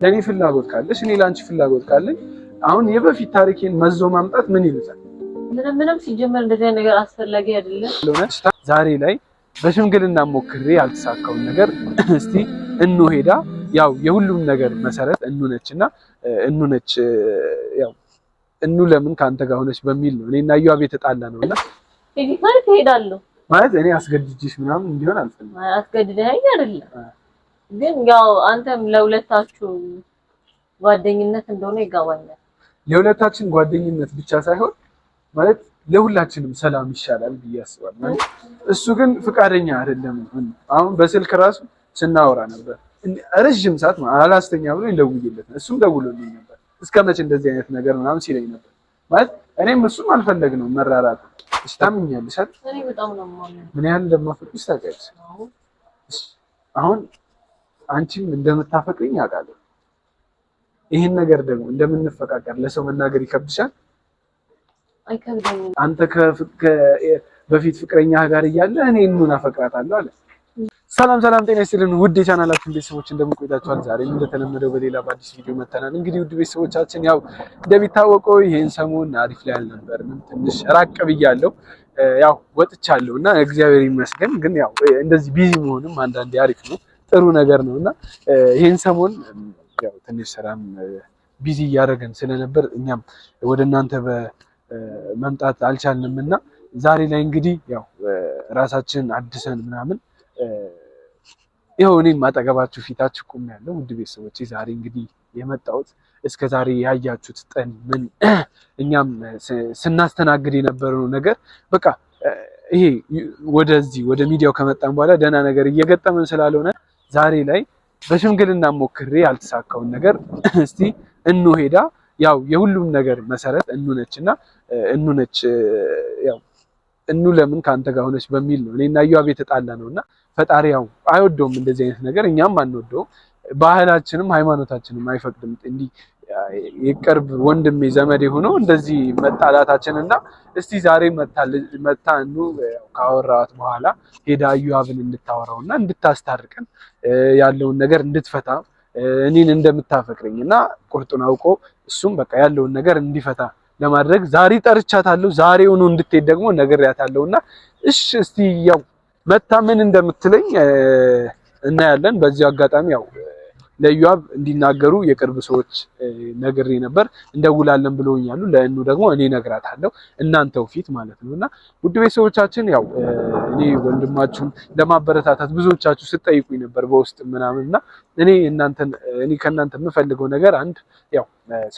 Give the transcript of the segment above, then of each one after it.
ለኔ ፍላጎት ካለሽ እኔ ላንቺ ፍላጎት ካለኝ አሁን የበፊት ታሪኬን መዞ ማምጣት ምን ይሉታል? ምንም ሲጀመር እንደዚህ ነገር አስፈላጊ አይደለም። ዛሬ ላይ በሽምግልና ሞክሬ ያልተሳካውን ነገር እስቲ እኑ ሄዳ ያው የሁሉም ነገር መሰረት እኑ ነችና እኑ ነች ያው እኑ ለምን ካንተ ጋር ሆነች በሚል ነው እኔና ዩአብ የተጣላ ነውና እዚህ ማለት እሄዳለሁ ማለት እኔ አስገድጅሽ ምናምን እንዲሆን አልፈልግም። አስገድደኸኝ አይደለም ግን ያው አንተም ለሁለታችሁ ጓደኝነት እንደሆነ ይገባኛል። ለሁለታችን ጓደኝነት ብቻ ሳይሆን ማለት ለሁላችንም ሰላም ይሻላል ብዬ አስባለሁ። እሱ ግን ፍቃደኛ አይደለም። አሁን በስልክ ራሱ ስናወራ ነበር ረጅም ሰዓት አላስተኛ ብሎ እንደውይለት እሱም ደውሎልኝ ነበር። እስከመቼ እንደዚህ አይነት ነገር ምናምን ሲለኝ ነበር ማለት እኔም እሱም አልፈለግነው መራራት። እሺ ታምኛለሽ አይደል? እኔ በጣም ነው የማምነው። ምን ያህል እንደማፈቅርሽ ታውቂያለሽ። አሁን አንቺም እንደምታፈቅሪኝ አውቃለሁ። ይሄን ነገር ደግሞ እንደምንፈቃቀር ለሰው መናገር ይከብድሻል? አይከብደኝም። አንተ በፊት ፍቅረኛ ጋር እያለ እኔ እኑን አፈቅራታለሁ አለ። ሰላም ጤና ይስጥልን ውድ የቻናላችን ቤተሰቦች እንደምን ቆይታችኋል? ዛሬም እንደተለመደው በሌላ በአዲስ ቪዲዮ መተናል። እንግዲህ ውድ ቤተሰቦቻችን ያው እንደሚታወቀው ይሄን ሰሞን አሪፍ ላይ አልነበርንም፣ ትንሽ ራቅ ብያለሁ። ያው ወጥቻለሁ እና እግዚአብሔር ይመስገን። ግን ያው እንደዚህ ቢዚ መሆንም አንዳንዴ አሪፍ ነው፣ ጥሩ ነገር ነውና ይሄን ሰሞን ያው ትንሽ ስራም ቢዚ እያደረገን ስለነበር እኛም ወደ እናንተ በመምጣት አልቻልንምና ዛሬ ላይ እንግዲህ ያው ራሳችን አድሰን ምናምን ይኸው እኔም አጠገባችሁ ፊታችሁ ቆሜያለሁ። ውድ ቤተሰቦቼ ዛሬ እንግዲህ የመጣሁት እስከ ዛሬ ያያችሁት ጠን ምን እኛም ስናስተናግድ የነበረው ነገር በቃ ይሄ ወደዚህ ወደ ሚዲያው ከመጣን በኋላ ደህና ነገር እየገጠመን ስላልሆነ ዛሬ ላይ በሽምግልና ሞክሬ ያልተሳካውን ነገር እስቲ እኑ ሄዳ ያው የሁሉም ነገር መሰረት እኑ ነችና እኑ ነች ያው እኑ ለምን ካንተ ጋር ሆነች በሚል ነው እኔና ዩአብ የተጣላ ነውና ፈጣሪ ያው አይወደውም እንደዚህ አይነት ነገር፣ እኛም አንወደውም፣ ባህላችንም ሃይማኖታችንም አይፈቅድም። እንዲህ የቅርብ ወንድሜ ዘመዴ ሆኖ እንደዚህ መጣላታችንና እስቲ ዛሬ መታ እኑ ካወራኋት በኋላ ሄዳ ዩአብን እንድታወራውና እንድታስታርቀን ያለውን ነገር እንድትፈታ እኔን እንደምታፈቅረኝና ቁርጡን አውቆ እሱም በቃ ያለውን ነገር እንዲፈታ ለማድረግ ዛሬ ጠርቻታለሁ። ዛሬውኑ እንድትሄድ ደግሞ ነግሬያታለሁና እሺ እስቲ ያው መታ ምን እንደምትለኝ እናያለን። በዚህ አጋጣሚ ያው ለዩአብ እንዲናገሩ የቅርብ ሰዎች ነግሬ ነበር፣ እንደውላለን ብለውኛል። ለእኑ ደግሞ እኔ ነግራታለሁ እናንተው ፊት ማለት ነውና ውድ ቤተሰቦቻችን ያው እኔ ወንድማችሁን ለማበረታታት ብዙዎቻችሁ ስትጠይቁኝ ነበር በውስጥ ምናምንና እኔ ከእናንተ የምፈልገው ነገር አንድ ያው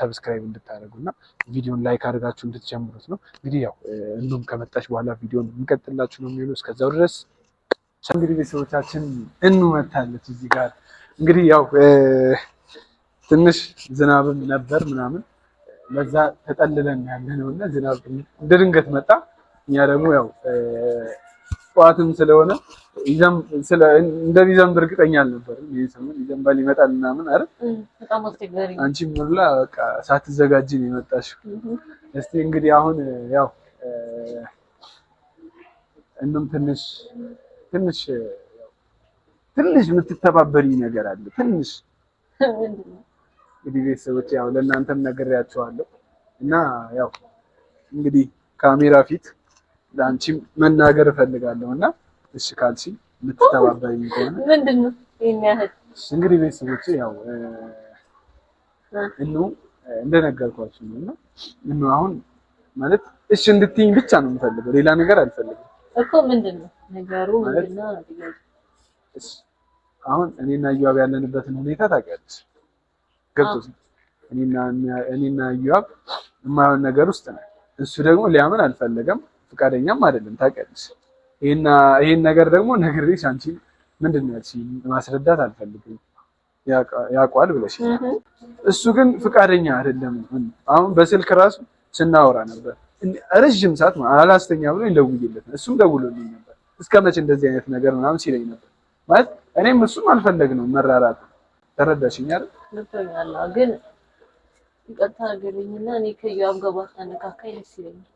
ሰብስክራይብ እንድታደርጉና ቪዲዮን ላይክ አድርጋችሁ እንድትጀምሩት ነው። እንግዲህ ያው እኑም ከመጣች በኋላ ቪዲዮን እንቀጥላችሁ ነው የሚሆነው። እስከዛው ድረስ እንግዲህ ቤተሰቦቻችን እኑ መታለች እዚህ ጋር። እንግዲህ ያው ትንሽ ዝናብም ነበር ምናምን ለዛ ተጠልለን ያለነውና ዝናብ ድንገት መጣ። እኛ ደግሞ ያው ጧትም ስለሆነ እንደሚዘንብ እርግጠኛ አልነበርም። ይሄ ሰሞን ይዘንባል ይመጣል ምናምን አይደል? በጣም አስቸጋሪ። አንቺም ሁላ በቃ ሳትዘጋጂ ነው የመጣሽው። እስቲ እንግዲህ አሁን ያው እንም ትንሽ የምትተባበሪ ነገር አለ። ትንሽ እንግዲህ ቤተሰቦች ያው ለእናንተም ነግሬያቸዋለሁ እና ያው እንግዲህ ካሜራ ፊት ለአንቺም መናገር እፈልጋለሁና እሺ ካልሲ የምትተባበሪ ከሆነ ምንድነው የሚያህል እንግዲህ ቤተሰቦች ያው እኑ እንደነገርኳችሁ ነውና እኑ አሁን ማለት እሺ እንድትይኝ ብቻ ነው የምፈልገው፣ ሌላ ነገር አልፈልግም እኮ። ምንድነው ነገሩ? ምንድነው? አሁን እኔና ዩአብ ያለንበትን ሁኔታ ታውቂያለሽ። ገብቶሽ እኔና ዩአብ የማይሆን ነገር ውስጥ ነው። እሱ ደግሞ ሊያምን አልፈለገም፣ ፍቃደኛም አይደለም። ታውቂያለሽ። ይሄን ነገር ደግሞ ነግሬሽ አንቺ ምንድነው ያልሽኝ ማስረዳት አልፈልግም ያውቃል ብለሽ እሱ ግን ፍቃደኛ አይደለም። አሁን በስልክ ራሱ ስናወራ ነበር ረጅም ሰዓት አላስተኛ ብሎ እንደውይለት እሱም ደውሎልኝ ነበር። እስከመቼ እንደዚህ አይነት ነገር ምናምን ሲለኝ ነበር ማለት እኔም እሱም አልፈለግነው መራራት። ተረዳሽኝ አይደል? ልትኛላ ግን ይቅርታ አድርግልኝና እኔ ከዩአብ ጋር ባታነካካኝ ደስ ይለኛል።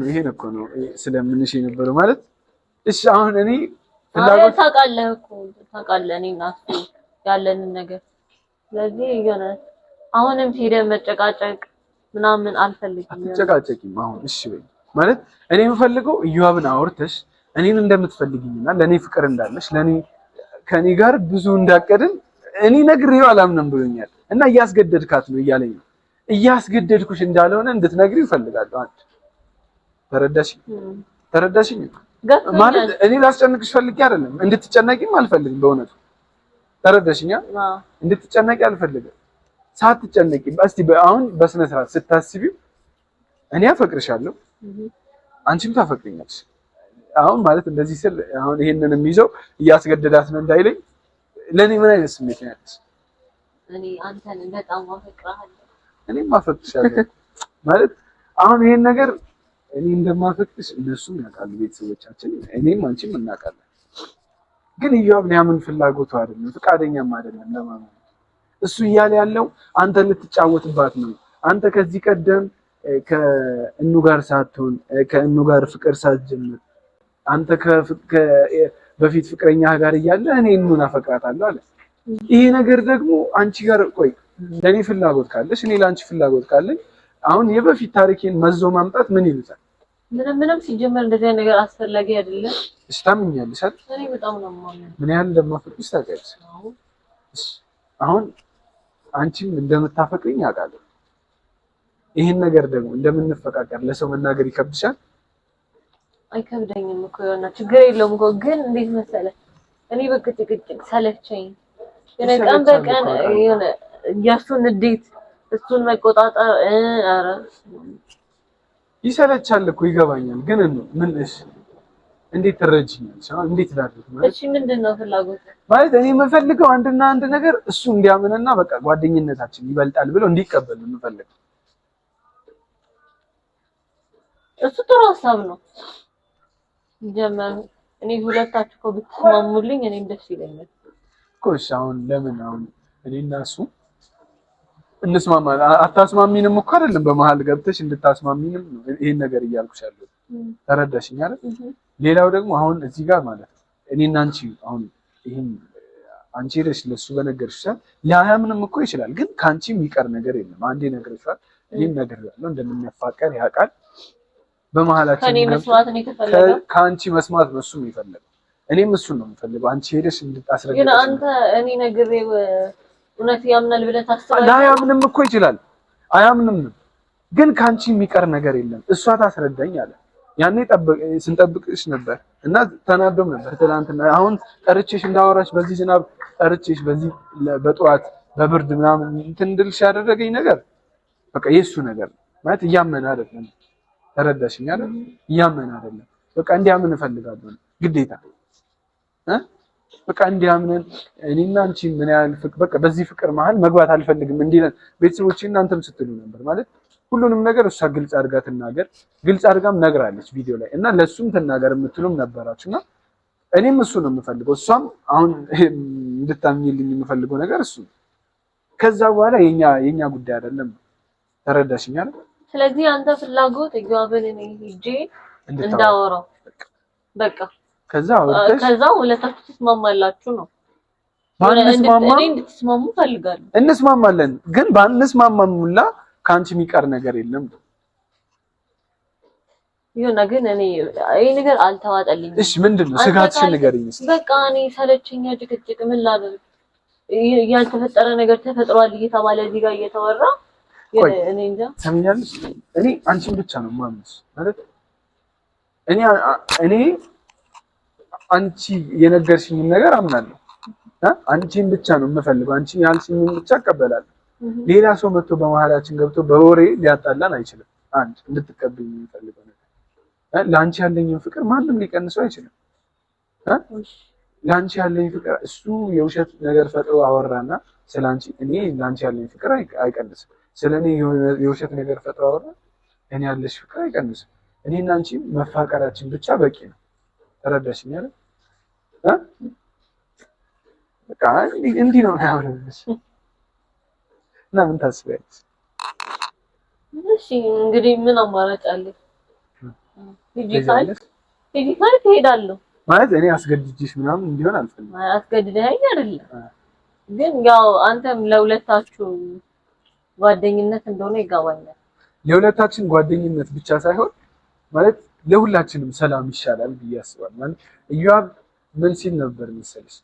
ይሄን እኮ ነው ስለምንሽ የነበረው ማለት። እሺ አሁን እኔ ፍላጎት ታውቃለህ እኮ ታውቃለህ፣ እኔና እሱ ያለንን ነገር። ስለዚህ የሆነ አሁንም ሄደህ መጨቃጨቅ ምናምን አልፈልግም። አትጨቃጨቂም አሁን እሺ በይ ማለት እኔ የምፈልገው ኢዮአብን አውርተሽ እኔን እንደምትፈልጊኝና ለኔ ፍቅር እንዳለሽ ለኔ ከኔ ጋር ብዙ እንዳቀድን እኔ ነግሬው አላምንም ብሎኛል እና እያስገደድካት ነው እያለኝ ነው። እያስገደድኩሽ እንዳልሆነ እንድትነግሪው እፈልጋለሁ። አንድ ተረዳሽኝ ማለት እኔ ላስጨንቅሽ ፈልጌ አይደለም፣ እንድትጨነቂም አልፈልግም። በእውነቱ ተረዳሽኛ? እንድትጨነቂ አልፈልግም። ሳትጨነቂ እስቲ አሁን በስነ ስርዓት ስታስቢው እኔ አፈቅርሻለሁ፣ አንቺም ታፈቅሪኛለሽ። አሁን ማለት እንደዚህ ስል አሁን ይሄንን የሚይዘው እያስገደዳት ነው እንዳይለኝ ለኔ ምን አይነት ስሜት ነው ያለሽ? እኔ አንተን በጣም አፈቅርሃለሁ። እኔም አፈቅርሻለሁ ማለት አሁን ይሄን ነገር እኔ እንደማፈቅርሽ እነሱም ያውቃሉ፣ ቤተሰቦቻችን፣ እኔም አንቺም እናውቃለን። ግን ኢዮአብ ሊያምን ፍላጎቱ አይደለም፣ ፈቃደኛም አይደለም ለማመን። እሱ እያለ ያለው አንተ ልትጫወትባት ነው። አንተ ከዚህ ቀደም ከእኑ ጋር ሳትሆን ከእኑ ጋር ፍቅር ሳትጀምር አንተ በፊት ፍቅረኛ ጋር እያለ እኔ እኑን አፈቅራታለሁ አለ። ይሄ ነገር ደግሞ አንቺ ጋር ቆይ ለኔ ፍላጎት ካለሽ እኔ ለአንቺ ፍላጎት ካለኝ አሁን የበፊት ታሪኬን መዞ ማምጣት ምን ይሉታል? ምንም ሲጀመር እንደዚህ አይነት ነገር አስፈላጊ አይደለም። እሺ ታምኛለሽ አይደል? እኔ በጣም ነው የማምነው። ምን ያህል እንደማፈቅርሽ ታውቂያለሽ። አሁን አንቺም እንደምታፈቅሪኝ አውቃለሁ። ይሄን ነገር ደግሞ እንደምንፈቃቀር ለሰው መናገር ይከብድሻል? አይከብደኝም እኮ የሆነ ችግር የለውም እኮ ግን እንዴት መሰለህ እኔ በቃ ጭቅጭቅ ሰለቸኝ። የሆነ ቀን በቀን የሆነ የእሱን ንዴት እሱን መቆጣጠር ኧረ ይሰለቻል እኮ ይገባኛል። ግን ምን እሺ እንዴት ትረጂኛለሽ? እንዴት ላድርግ ማለት እሺ ምንድነው ፍላጎት ማለት እኔ የምፈልገው አንድና አንድ ነገር እሱ እንዲያምንና በቃ ጓደኝነታችን ይበልጣል ብሎ እንዲቀበል ነው የምፈልገው። እሱ ጥሩ ሀሳብ ነው። ጀመር እኔ ሁለታችሁ እኮ ብትስማሙልኝ እኔም ደስ ይለኛል እኮ። እሺ አሁን ለምን አሁን እኔና እሱ እንስማማ አታስማሚንም እኮ አይደለም በመሀል ገብተሽ እንድታስማሚንም ነው ይሄን ነገር እያልኩሽ ያለው። ተረዳሽኝ አይደል? ሌላው ደግሞ አሁን እዚህ ጋር ማለት እኔና አንቺ አሁን ይሄን አንቺ ሄደሽ ለሱ በነገርሽ ሰዓት ሊያምንም እኮ ይችላል። ግን ካንቺ የሚቀር ነገር የለም። አንዴ ነግሬሻል፣ እኔም ነግሬያለሁ እንደምንፋቀር ያውቃል። በመሀላችን ከኔ መስማት ነው የተፈለገው፣ ካንቺ መስማት ነው እሱ የሚፈልገው። እኔም እሱን ነው የምፈልገው። አንቺ ሄደሽ እንድታስረዳሽ ግን አንተ እኔ ነግሬው እውነት ያምናል ብለህ ታስባለህ? አያምንም እኮ ይችላል፣ አያምንም። ግን ካንቺ የሚቀር ነገር የለም። እሷ ታስረዳኝ አለ። ያኔ ስንጠብቅሽ ነበር እና ተናዶም ነበር ትናንትና። አሁን ጠርቼሽ እንዳወራሽ በዚህ ዝናብ ጠርቼሽ በዚህ በጠዋት በብርድ ምናምን እንትን እንድልሽ ያደረገኝ ነገር በቃ የሱ ነገር ማለት እያመነ አይደለም። ተረዳሽኝ አይደል? እያመነ አይደለም። በቃ እንዲያምን እፈልጋለሁ ግዴታ በቃ እንዲያምነን እኔና አንቺ ምን ያህል ፍቅር በቃ በዚህ ፍቅር መሀል መግባት አልፈልግም እንዲለን ቤተሰቦቼ እናንተም ስትሉ ነበር ማለት ሁሉንም ነገር እሷ ግልጽ አድርጋ ትናገር። ግልጽ አድርጋም ነግራለች ቪዲዮ ላይ እና ለሱም ትናገር የምትሉም ነበራችሁና እኔም እሱ ነው የምፈልገው። እሷም አሁን እንድታምኚልኝ የምፈልገው ነገር እሱ ከዛ በኋላ የኛ ጉዳይ አይደለም። ተረዳሽኝ አይደል? ስለዚህ አንተ ፍላጎት ኢዮአብን እኔ ሂጄ እንዳወራው በቃ ከዛ ሁለታችሁ ትስማማላችሁ ነው። እኔ እንድትስማሙ ፈልጋለሁ። እንስማማለን፣ ግን ባንስማማም ሁላ ካንቺ የሚቀር ነገር የለም። ይሁን ግን እኔ ይሄ ነገር አልተዋጠልኝም። እሺ ምንድነው ስጋትሽን ንገሪኝ። በቃ እኔ ሰለቸኛ ጭቅጭቅ ምን ላድርግ? ያልተፈጠረ ነገር ተፈጥሯል እየተባለ እዚህ ጋር እየተወራ እኔ እንጃ። ሰምኛለሽ? እኔ አንቺን ብቻ ነው ማምንሽ ማለት እኔ አንቺ የነገርሽኝ ነገር አምናለሁ። አንቺን ብቻ ነው የምፈልገው። አንቺ ያልሽኝን ብቻ እቀበላለሁ። ሌላ ሰው መጥቶ በመሀላችን ገብቶ በወሬ ሊያጣላን አይችልም። አንድ እንድትቀበይኝ የምፈልገው ነገር ለአንቺ ያለኝን ፍቅር ማንም ሊቀንሰው አይችልም። ለአንቺ ያለኝ ፍቅር እሱ የውሸት ነገር ፈጥሮ አወራና ስለአንቺ እኔ ለአንቺ ያለኝ ፍቅር አይቀንስም። ስለኔ የውሸት ነገር ፈጥሮ አወራ እኔ ያለሽ ፍቅር አይቀንስም። እኔና አንቺ መፋቀራችን ብቻ በቂ ነው። ተረዳሽኝ አይደል? በቃ እንዲህ ነው ያወራሽ እና ምን ታስቢያለሽ? እሺ እንግዲህ ምን አማራጭ አለ? ዲጂታል ትሄዳለሁ ማለት እኔ አስገድጅሽ ምናምን እንዲሆን አልፈልግም። አስገድደኸኝ አይደለም ግን ያው አንተም ለሁለታችሁ ጓደኝነት እንደሆነ ይገባኛል። ለሁለታችን ጓደኝነት ብቻ ሳይሆን ማለት ለሁላችንም ሰላም ይሻላል ብዬ አስባለሁ። ማለት ኢዮአብ ምን ሲል ነበር መሰለሽ?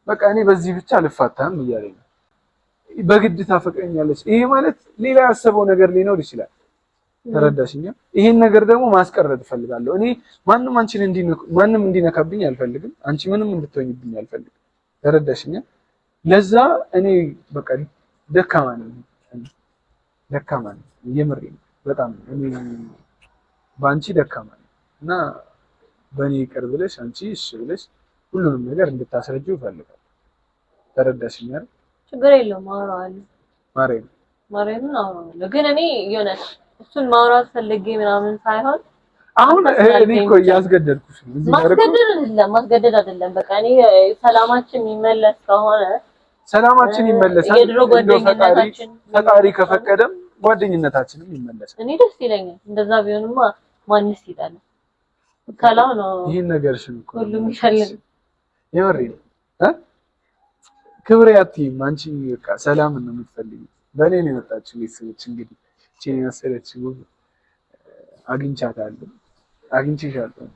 በቃ እኔ በዚህ ብቻ አልፋታም እያለኝ ነው። በግድ ታፈቅረኛለች። ይሄ ማለት ሌላ ያሰበው ነገር ሊኖር ይችላል። ተረዳሽኛ? ይሄን ነገር ደግሞ ማስቀረት እፈልጋለሁ። እኔ ማንም እንዲነካብኝ አልፈልግም። አንቺ ምንም እንድትሆኝብኝ አልፈልግም። ተረዳሽኛ? ለዛ እኔ በቃ ደካማ ነኝ። የምሬን በጣም እኔ በአንቺ ደካማ ነኝ እና በእኔ ይቅር ብለሽ አንቺ እሺ ብለሽ ሁሉንም ነገር እንድታስረጂው እፈልጋለሁ። ተረዳሽኝ አይደል? ችግር የለውም አወራዋለሁ። ማርያምን አወራዋለሁ። ግን እኔ የሆነ እሱን ማውራት ፈልጌ ምናምን ሳይሆን አሁን እኔ እኮ እያስገደድኩሽ ነው። ማስገደድ አይደለም። በቃ እኔ ሰላማችን የሚመለስ ከሆነ ሰላማችን ይመለሳል። የድሮ ጓደኝነታችን ፈጣሪ ከፈቀደም ጓደኝነታችንም ይመለሳል። እኔ ደስ ይለኛል። እንደዛ ቢሆንማ ማንስ ይጣላል? ሰላም ነው። ይሄን ነገርሽን እኮ ሁሉም ይፈልግ የምሬን ክብሬ አትይም አንቺ በቃ ሰላም ነው የምትፈልጊው። በእኔ ነው የመጣችው ቤተሰቦች እንግዲህ እቺን መሰለች አግኝቻታለሁ። አግኝቼሻለሁ።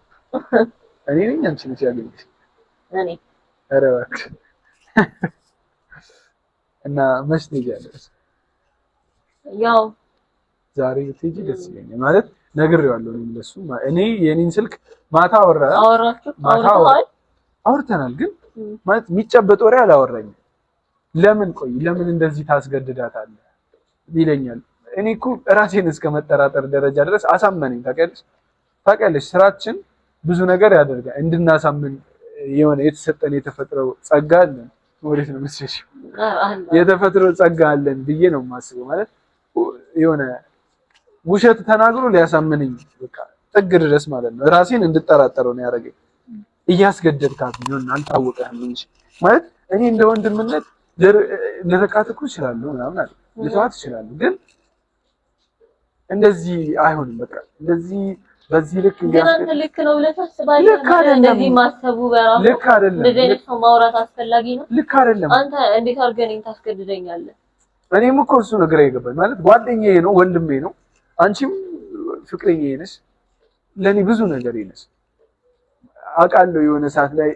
እኔ ነኝ አንቺ ነሽ ያገኘሽ? እኔ ኧረ እባክሽ እና መች ትሄጃለሽ? ያው ዛሬ ብትሄጂ ደስ ይለኛል። ማለት ነግሬዋለሁ እኔም ለእሱ እኔ የኔን ስልክ ማታ አውርተናል፣ ግን ማለት የሚጨበጥ ወሬ አላወራኝም። ለምን እንደዚህ ታስገድዳታለህ ይለኛል። እኔ እኮ ራሴን እስከ መጠራጠር ደረጃ ድረስ አሳመነኝ። ታውቂያለሽ ስራችን ብዙ ነገር ያደርጋል እንድናሳምን የሆነ የተሰጠን የተፈጥሮ ጸጋ አለን። ወዴት ነው የምትሸሺው? የተፈጥሮ ጸጋ አለን ብዬ ነው የማስበው። ማለት የሆነ ውሸት ተናግሮ ሊያሳምነኝ በቃ ጥግ ድረስ ማለት ነው። ራሴን እንድጠራጠረው ነው ያደረገኝ። እያስገደድካት ነው አልታወቀህም እንጂ ማለት እኔ እንደ ወንድምነት ልርቃት እኮ እችላለሁ ምናምን አለ ልተዋት እችላለሁ፣ ግን እንደዚህ አይሆንም። በቃ እንደዚህ በዚህ ልክ አንተ ልክ ነው ብለህ ታስባለህ? እንደዚህ ማሰቡ በራሱ ልክ አይደለም። እንደዚህ አይነት ሰው ማውራት አስፈላጊ ነው? ልክ አይደለም። አንተ እንዴት አድርገህ እኔን ታስገድደኛለህ? እኔም እኮ እሱ ነገር አይገባኝ። ማለት ጓደኛዬ ነው፣ ወንድሜ ነው። አንቺም ፍቅረኛዬ ነሽ፣ ለኔ ብዙ ነገር ነሽ። አውቃለሁ የሆነ ሰዓት ላይ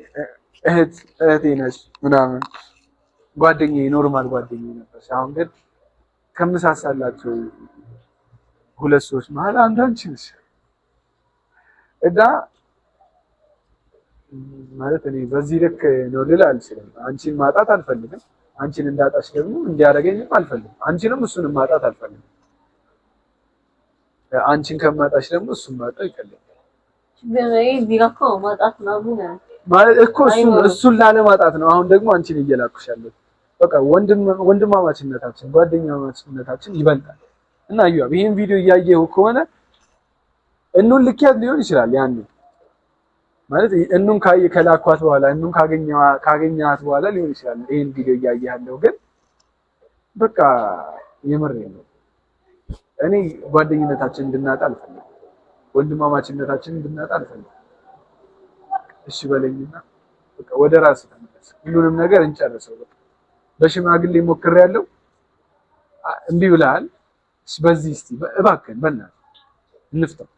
እህቴ ነሽ ምናምን ጓደኛዬ፣ ኖርማል ጓደኛዬ ነበር። አሁን ግን ከምሳሳላቸው ሁለት ሰዎች መሀል አንቺ ነሽ እና ማለት እኔ በዚህ ልክ ነው ልል አልችልም። አንቺን ማጣት አልፈልግም። አንቺን እንዳጣሽ ደግሞ እንዲያደርገኝም አልፈልግም። አንቺንም እሱንም ማጣት አልፈልግም። አንቺን ከማጣሽ ደግሞ እሱን ማጣት ይቀለኛል። ማለት እኮ እሱን ላለማጣት ነው። አሁን ደግሞ አንቺን እየላኩሽ ያለሁት በቃ ወንድማማችነታችን ጓደኛማችነታችን ይበልጣል። እና ኢዮአብ ይሄን ቪዲዮ እያየሁ ከሆነ እኑን ልኪያት ሊሆን ይችላል። ያን ማለት እኑን ከላኳት በኋላ እኑን ካገኘሃት በኋላ ሊሆን ይችላል ይሄን ቪዲዮ እያየህ ያለው። ግን በቃ የምሬን ነው። እኔ ጓደኝነታችን እንድናጣ አልፈልግም። ወንድማማችነታችን እንድናጣ አልፈልግም። እሺ በለኝና በቃ ወደ ራስ ተመለስ። ሁሉንም ነገር እንጨርሰው። በቃ በሽማግሌ ሞክሬያለሁ፣ እምቢ ብለሃል። በዚህ እስቲ እባክህን በእናትህ እንፍታው።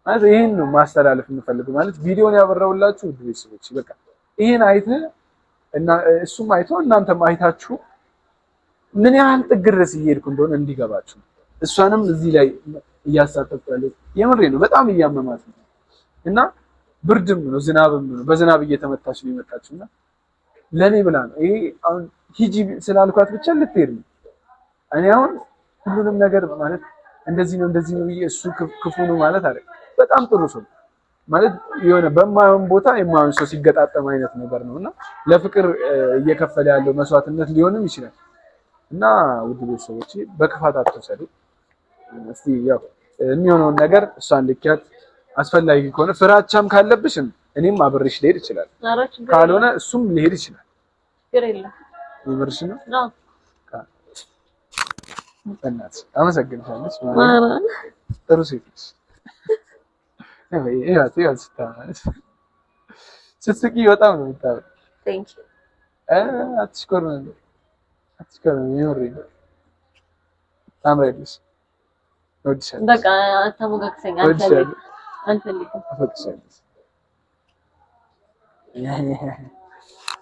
ማለት ይሄን ነው ማስተላለፍ የምፈልገው። ማለት ቪዲዮን ያበራውላችሁ ውድ ቤተሰቦች በቃ ይሄን አይተህ እና እሱም አይቶ እናንተም አይታችሁ ምን ያህል ጥግ ድረስ እየሄድኩ እንደሆነ እንዲገባችሁ። እሷንም እዚህ ላይ እያሳተፍኩ ያለው የምሬ ነው። በጣም እያመማት ነው እና ብርድም ነው ዝናብም ነው። በዝናብ እየተመታች ነው የመጣችውና ለኔ ብላ ነው። ይሄ አሁን ሂጂ ስላልኳት ብቻ ልትሄድ ነው። እኔ አሁን ሁሉንም ነገር ማለት እንደዚህ ነው ብዬ እሱ ክፉ ነው ማለት አይደለም። በጣም ጥሩ ሰው ማለት የሆነ በማይሆን ቦታ የማይሆን ሰው ሲገጣጠም አይነት ነገር ነውና ለፍቅር እየከፈለ ያለው መስዋዕትነት ሊሆንም ይችላል። እና ውድ ቤተሰቦቼ በክፋት አትወሰዱ። እስቲ ያው የሚሆነውን ነገር እሷን ልኪያት፣ አስፈላጊ ከሆነ ፍራቻም ካለብሽ እኔም አብሬሽ ልሄድ ይችላል። ካልሆነ እሱም ሊሄድ ይችላል። ይምርሽ ነው። እናት አመሰግንሻለሁ። ጥሩ ሴት ነሽ። ስትስቂ በጣም ነው የምታምሪው። አትሽኮርመም አትስከረም ይወሪ ታምራለሽ ወድሻለሁ በቃ አታሞጋግሰኝ አልፈልግም አፈቅርሻለሁ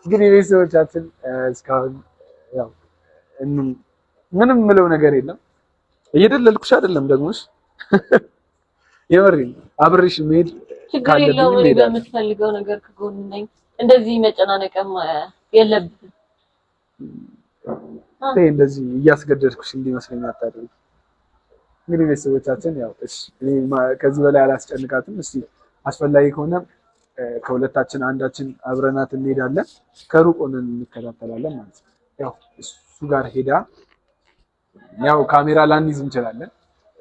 እንግዲህ ቤተሰቦቻችን እስካሁን ያው ምንም ምለው ነገር የለም እየደለልኩሽ አይደለም ደግሞሽ የወሪ አብሬሽ መሄድ ችግር የለውም እኔ በምትፈልገው ነገር ከጎን ነኝ እንደዚህ መጨናነቅም የለብህም እንደዚህ እያስገደድኩሽ እንዲመስለኝ አታድርጊ እንግዲህ ቤተሰቦቻችን ያው እሺ ከዚህ በላይ አላስጨንቃትም እስቲ አስፈላጊ ከሆነ ከሁለታችን አንዳችን አብረናት እንሄዳለን ከሩቅ ሆነን እንከታተላለን ማለት ነው ያው እሱ ጋር ሄዳ ያው ካሜራ ላንይዝ እንችላለን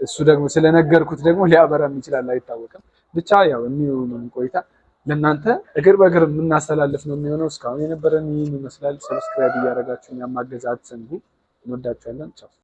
እሱ ደግሞ ስለነገርኩት ደግሞ ሊያበራም ይችላል አይታወቅም ብቻ ያው የሚሆነው ቆይታ ለእናንተ እግር በእግር የምናስተላልፍ ነው የሚሆነው እስካሁን የነበረን ይህን ይመስላል ሰብስክራይብ እያደረጋችሁ ያማገዛት ሰንጉ እንወዳችኋለን ቻው